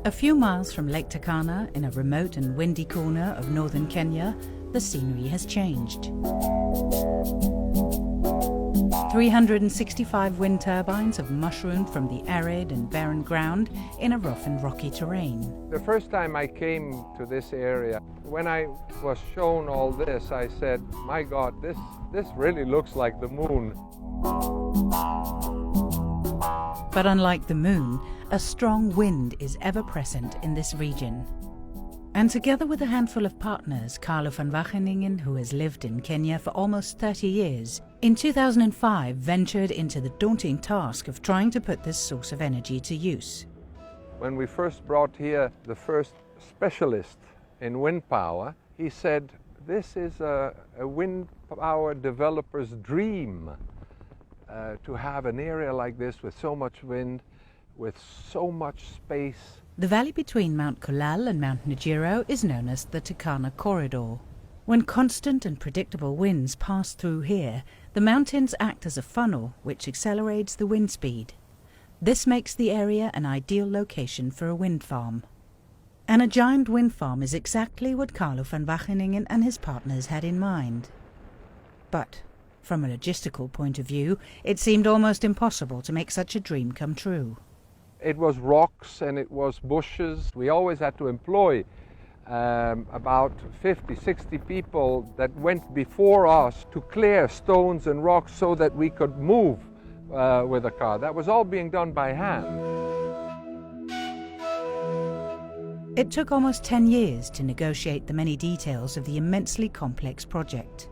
A few miles from Lake Turkana, in a remote and windy corner of northern Kenya, the scenery has changed. 365 wind turbines have mushroomed from the arid and barren ground in a rough and rocky terrain. The first time I came to this area, when I was shown all this, I said, my God, this really looks like the moon. But unlike the moon, a strong wind is ever present in this region. And together with a handful of partners, Carlo van Wageningen, who has lived in Kenya for almost 30 years, in 2005 ventured into the daunting task of trying to put this source of energy to use. When we first brought here the first specialist in wind power, he said, this is a wind power developer's dream, to have an area like this with so much wind, with so much space. The valley between Mount Kolal and Mount Njiro is known as the Turkana Corridor. When constant and predictable winds pass through here, the mountains act as a funnel which accelerates the wind speed. This makes the area an ideal location for a wind farm. And a giant wind farm is exactly what Carlo van Wageningen and his partners had in mind. But from a logistical point of view, it seemed almost impossible to make such a dream come true. It was rocks and it was bushes. We always had to employ about 50, 60 people that went before us to clear stones and rocks so that we could move with a car. That was all being done by hand. It took almost 10 years to negotiate the many details of the immensely complex project.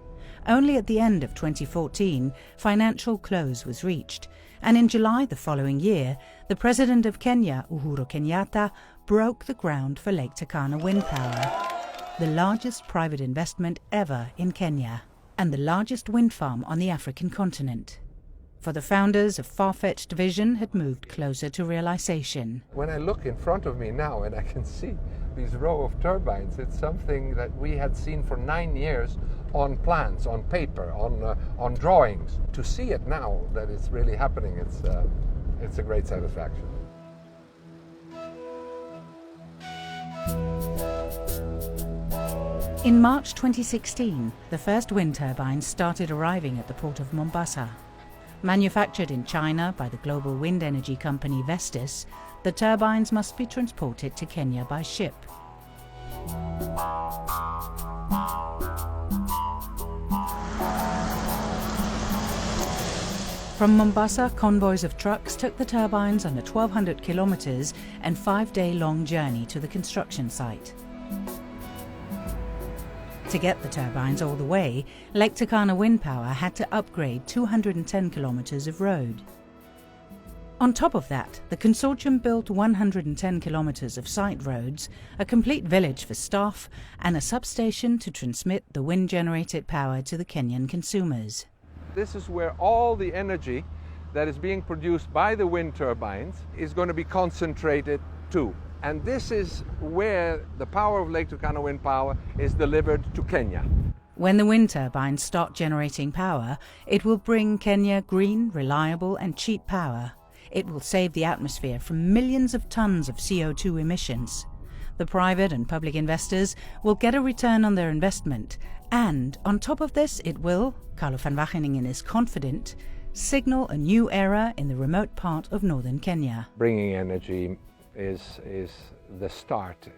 Only at the end of 2014, financial close was reached, and in July the following year, the President of Kenya, Uhuru Kenyatta, broke the ground for Lake Turkana Wind Power, the largest private investment ever in Kenya, and the largest wind farm on the African continent. For the founders of far-fetched vision had moved closer to realization. When I look in front of me now and I can see these row of turbines, it's something that we had seen for 9 years on plans, on paper, on drawings. To see it now that it's really happening, it's a great satisfaction. In March 2016, the first wind turbines started arriving at the port of Mombasa. Manufactured in China by the global wind energy company Vestas, the turbines must be transported to Kenya by ship. From Mombasa, convoys of trucks took the turbines on a 1,200 kilometers and 5-day-long journey to the construction site. To get the turbines all the way, Lake Turkana Wind Power had to upgrade 210 kilometers of road. On top of that, the consortium built 110 kilometers of site roads, a complete village for staff, and a substation to transmit the wind-generated power to the Kenyan consumers. This is where all the energy that is being produced by the wind turbines is going to be concentrated to. And this is where the power of Lake Turkana Wind Power is delivered to Kenya. When the wind turbines start generating power, it will bring Kenya green, reliable and cheap power. It will save the atmosphere from millions of tons of CO2 emissions. The private and public investors will get a return on their investment, and on top of this it will, Carlo van Wageningen is confident, signal a new era in the remote part of northern Kenya. Bringing energy is the start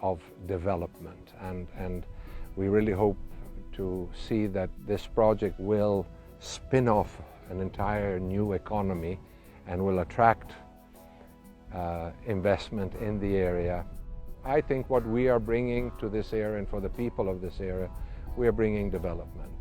of development, and we really hope to see that this project will spin off an entire new economy and will attract investment in the area. I think what we are bringing to this area and for the people of this area, we are bringing development.